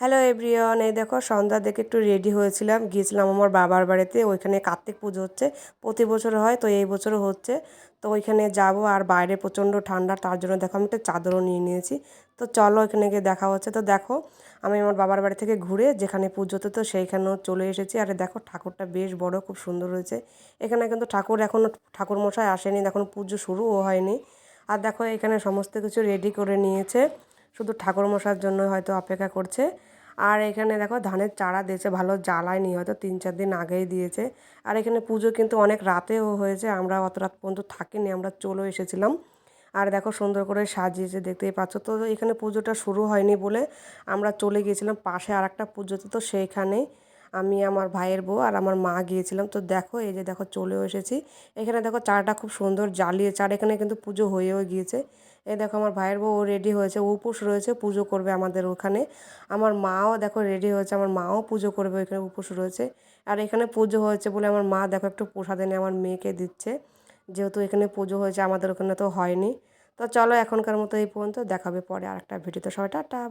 Hello everyone, এই দেখো সন্ধ্যা থেকে একটু রেডি হয়েছিলাম, গিয়েছিলাম আমার বাবার বাড়িতে। ওইখানে কার্তিক পুজো হচ্ছে, প্রতি বছর হয়, তো এই বছরও হচ্ছে। তো ওইখানে যাব, আর বাইরে প্রচণ্ড ঠান্ডা, তার জন্য দেখো আমি একটা চাদরও নিয়ে নিয়েছি। তো চলো ওইখানে গিয়ে দেখা হচ্ছে। তো দেখো আমি আমার বাবার বাড়ি থেকে ঘুরে যেখানে পুজো হতো তো সেইখানেও চলে এসেছি। আর দেখো ঠাকুরটা বেশ বড়, খুব সুন্দর হয়েছে। এখানে কিন্তু ঠাকুর এখনও ঠাকুর মশাই আসেনি, এখন পুজো শুরুও হয়নি। আর দেখো এখানে সমস্ত কিছু রেডি করে নিয়েছে, শুধু ঠাকুর মশার জন্য হয়তো অপেক্ষা করছে। আর এখানে দেখো ধানের চারা দিয়েছে, ভালো জ্বালায়নি, হয়তো 3-4 দিন আগেই দিয়েছে। আর এখানে পুজো কিন্তু অনেক রাতেও হয়েছে, আমরা অত রাত পর্যন্ত থাকিনি, আমরা চলে এসেছিলাম। আর দেখো সুন্দর করে সাজিয়েছে, দেখতেই পাচ্ছ। তো এখানে পুজোটা শুরু হয়নি বলে আমরা চলে গিয়েছিলাম পাশে আর একটা পুজোতে, তো সেইখানেই আমি, আমার ভাইয়ের বউ আর আমার মা গিয়েছিলাম। তো দেখো এই যে দেখো চলেও এসেছি। এখানে দেখো চাটা খুব সুন্দর জ্বালিয়েছে, আর এখানে কিন্তু পুজো হয়েও গিয়েছে। এই দেখো আমার ভাইয়ের বউ রেডি হয়েছে, ও উপোস রয়েছে, পুজো করবে আমাদের ওখানে। আমার মাও দেখো রেডি হয়েছে, আমার মাও পুজো করবে, ওইখানে উপোস রয়েছে। আর এখানে পুজো হয়েছে বলে আমার মা দেখো একটু প্রসাদ এনে আমার মেয়েকে দিচ্ছে, যেহেতু এখানে পুজো হয়েছে, আমাদের ওখানে তো হয়নি। তো চলো এখনকার মতো এই পর্যন্ত, দেখাবে পরে আরেকটা ভিডিওতে। সবাই টাটা।